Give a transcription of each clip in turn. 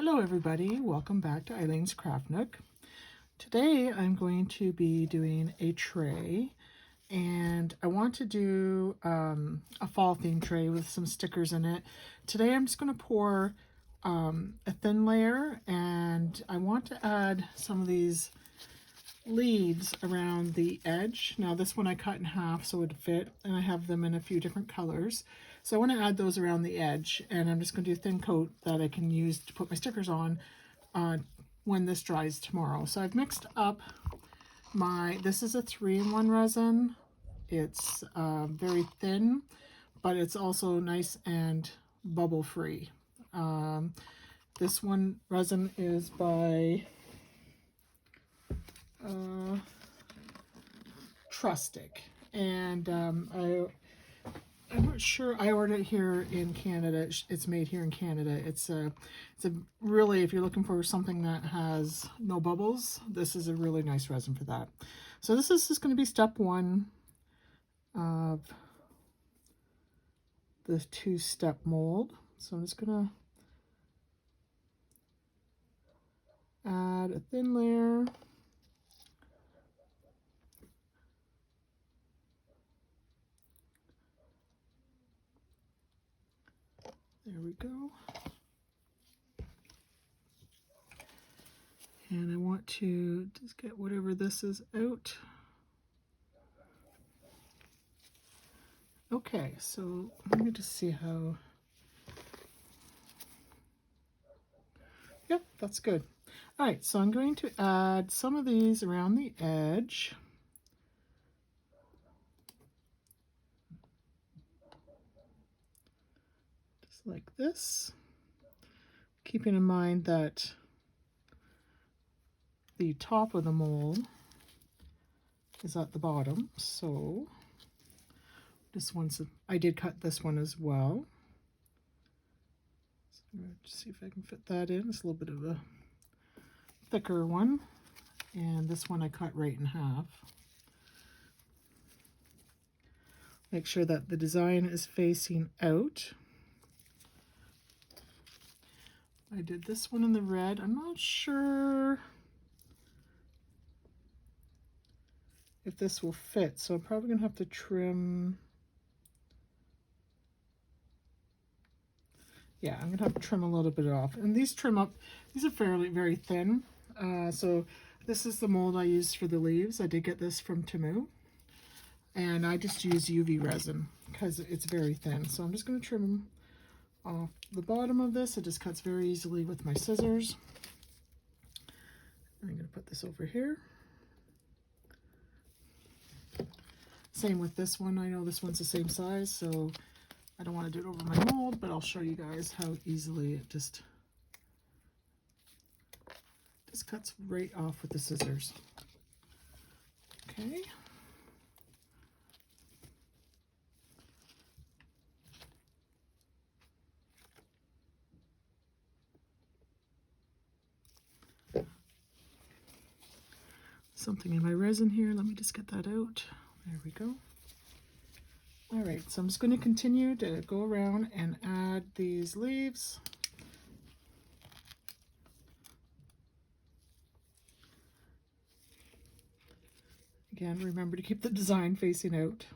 Hello everybody, welcome back to Eileen's Craft Nook. Today I'm going to be doing a tray, and I want to do a fall theme tray with some stickers in it. Today I'm just going to pour a thin layer, and I want to add some of these leaves around the edge. Now this one I cut in half so it would fit, and I have them in a few different colors. So I want to add those around the edge, and I'm just going to do a thin coat that I can use to put my stickers on when this dries tomorrow. So I've mixed up this is a 3-in-1 resin. It's very thin, but it's also nice and bubble free. This one resin is by Trustic, and I'm not sure. I ordered it here in Canada. It's made here in Canada. It's a really, if you're looking for something that has no bubbles, this is a really nice resin for that. So this is just going to be step one of the 2-step mold. So I'm just going to add a thin layer. There we go. And I want to just get whatever this is out. Okay, so let me just see how. Yep, that's good. All right, so I'm going to add some of these around the edge. Just like this. Keeping in mind that the top of the mold is at the bottom, so this one's, I did cut this one as well. So I'm going to see if I can fit that in. It's a little bit of a thicker one, and this one I cut right in half. Make sure that the design is facing out. I did this one in the red. I'm not sure if this will fit, so I'm probably gonna have to trim. Yeah, I'm gonna have to trim a little bit off. And these are very thin. So this is the mold I used for the leaves. I did get this from Temu, and I just use UV resin because it's very thin. So I'm just gonna trim off the bottom of this. It just cuts very easily with my scissors. I'm gonna put this over here. Same with this one. I know this one's the same size, so I don't want to do it over my mold, but I'll show you guys how easily it just cuts right off with the scissors. Okay. Something in my resin here. Let me just get that out. There we go. All right, so I'm just going to continue to go around and add these leaves. Again, remember to keep the design facing out.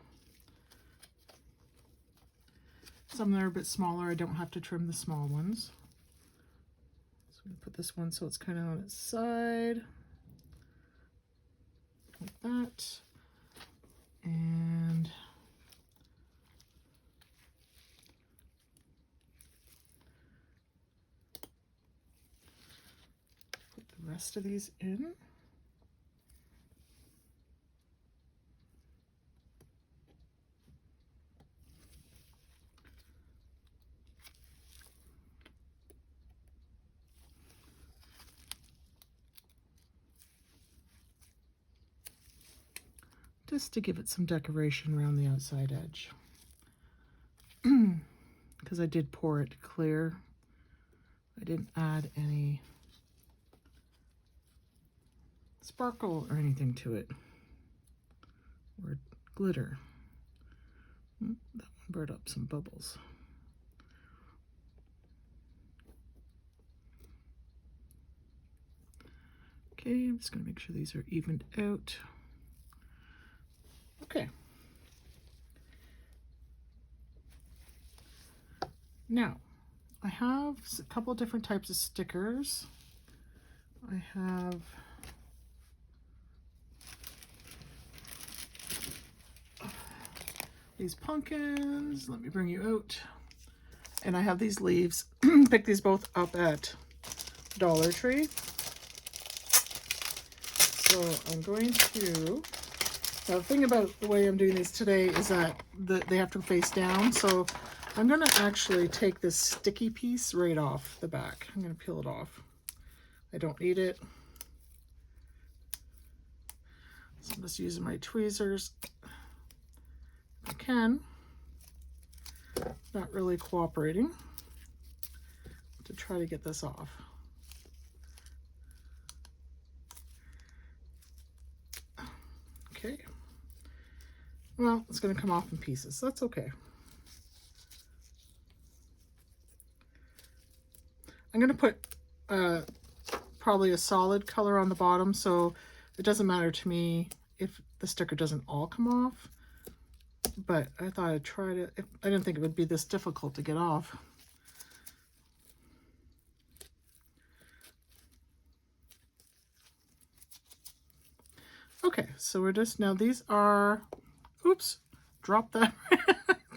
Some that are a bit smaller, I don't have to trim the small ones. So I'm going to put this one so it's kind of on its side, like that. And put the rest of these in. Just to give it some decoration around the outside edge. Because I did pour it clear. I didn't add any sparkle or anything to it, or glitter. That one brought up some bubbles. Okay, I'm just going to make sure these are evened out. Okay. Now, I have a couple different types of stickers. I have these pumpkins. Let me bring you out. And I have these leaves. Picked these both up at Dollar Tree. So I'm going to, now the thing about the way I'm doing these today is that they have to face down. So I'm going to actually take this sticky piece right off the back. I'm going to peel it off. I don't need it. So I'm just using my tweezers. If I can. Not really cooperating to try to get this off. Okay. Well, it's going to come off in pieces. That's okay. I'm going to put probably a solid color on the bottom, so it doesn't matter to me if the sticker doesn't all come off. But I thought I'd try to, I didn't think it would be this difficult to get off. Okay, so we're just, now these are, oops, dropped that,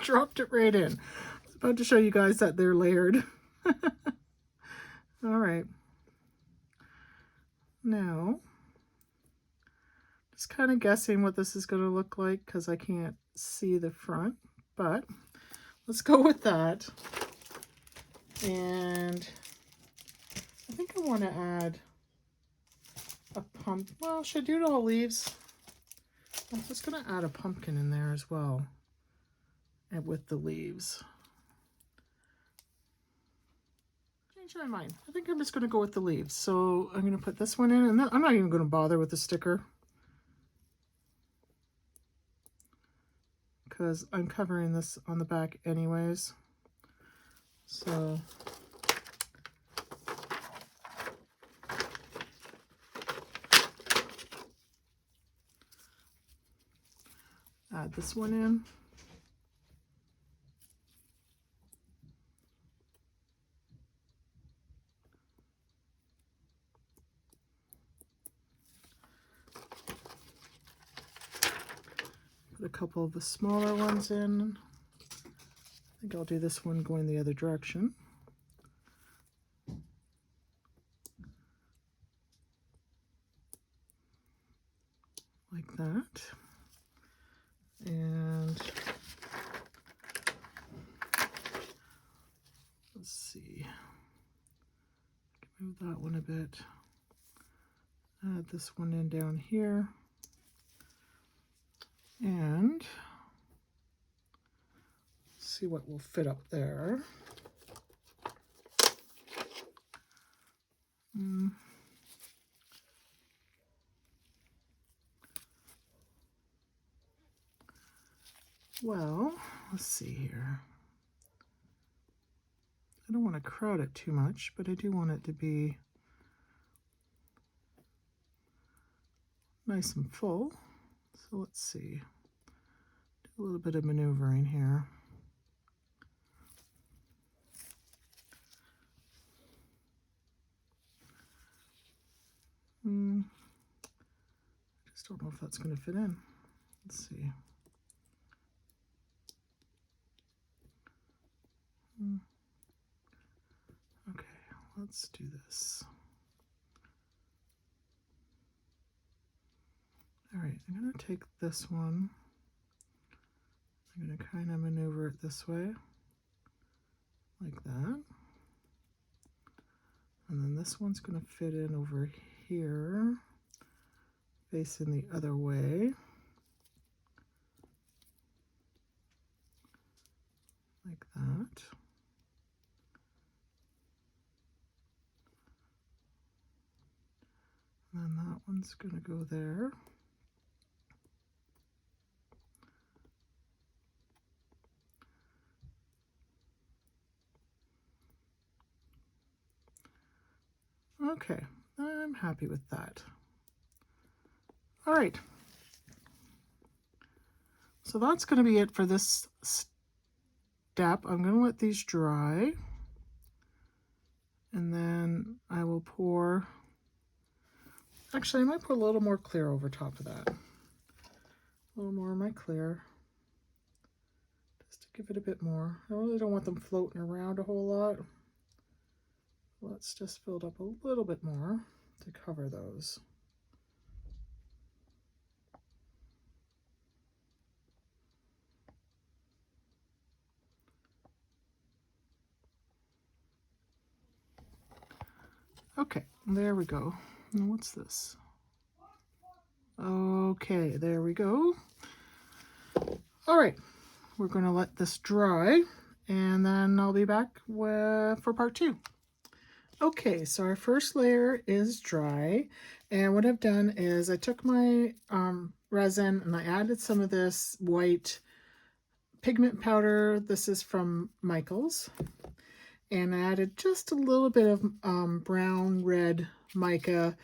dropped it right in. I was about to show you guys that they're layered. All right. Now, just kind of guessing what this is going to look like because I can't see the front, but let's go with that. And I think I want to add a pumpkin. Well, should I do it all leaves? I'm just going to add a pumpkin in there as well, and with the leaves. Change my mind. I think I'm just going to go with the leaves. So I'm going to put this one in, and then I'm not even going to bother with the sticker because I'm covering this on the back anyways. So add this one in. Put a couple of the smaller ones in. I think I'll do this one going the other direction. Like that. And let's see. Move that one a bit. Add this one in down here. And see what will fit up there. Well, let's see here. I don't want to crowd it too much, but I do want it to be nice and full. So let's see. Do a little bit of maneuvering here. I just don't know if that's going to fit in. Let's see. Okay, let's do this. All right, I'm going to take this one. I'm going to kind of maneuver it this way, like that. And then this one's going to fit in over here, facing the other way. Like that. And then that one's going to go there. Okay, I'm happy with that. All right. So that's going to be it for this step. I'm going to let these dry. And then I will pour, actually I might put a little more clear over top of that. A little more of my clear, just to give it a bit more. I really don't want them floating around a whole lot. Let's just build up a little bit more to cover those. Okay, there we go. Now what's this? Okay, there we go. All right, we're going to let this dry, and then I'll be back for part 2. Okay, so our first layer is dry, and what I've done is I took my resin and I added some of this white pigment powder. This is from Michaels, and I added just a little bit of brown red mica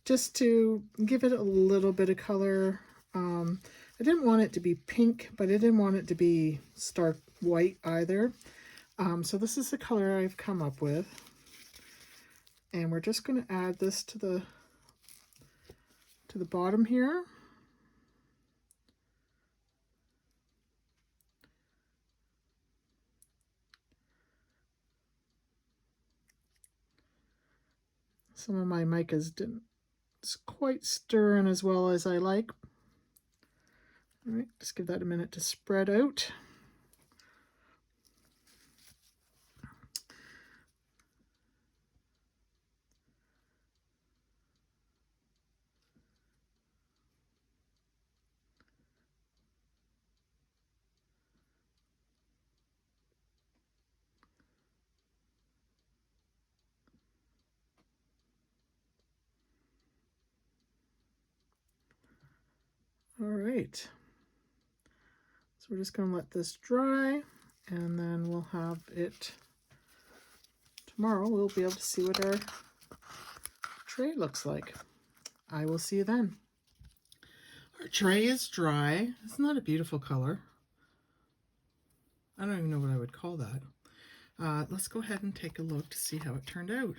just to give it a little bit of color. I didn't want it to be pink, but I didn't want it to be stark white either. So this is the color I've come up with. And we're just going to add this to the bottom here. Some of my micas didn't quite stir in as well as I like. All right, just give that a minute to spread out. All right, so we're just going to let this dry, and then we'll have it tomorrow. We'll be able to see what our tray looks like. I will see you then. Our tray is dry. Isn't that a beautiful color? I don't even know what I would call that. Let's go ahead and take a look to see how it turned out.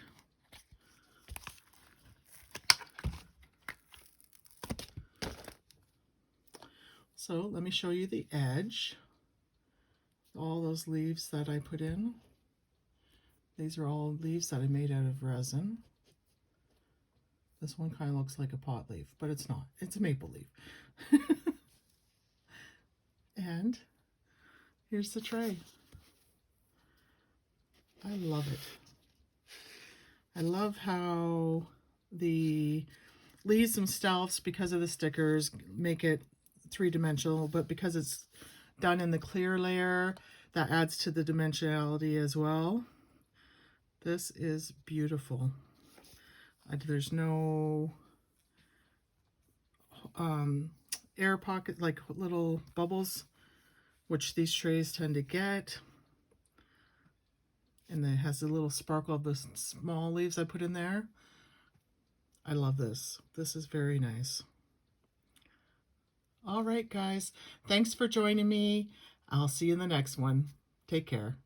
So let me show you the edge. All those leaves that I put in. These are all leaves that I made out of resin. This one kind of looks like a pot leaf, but it's not. It's a maple leaf. And here's the tray. I love it. I love how the leaves themselves, because of the stickers, make it three-dimensional, but because it's done in the clear layer, that adds to the dimensionality as well. This is beautiful. There's no air pocket, like little bubbles, which these trays tend to get. And then it has a little sparkle of the small leaves I put in there. I love this. This is very nice. All right, guys. Thanks for joining me. I'll see you in the next one. Take care.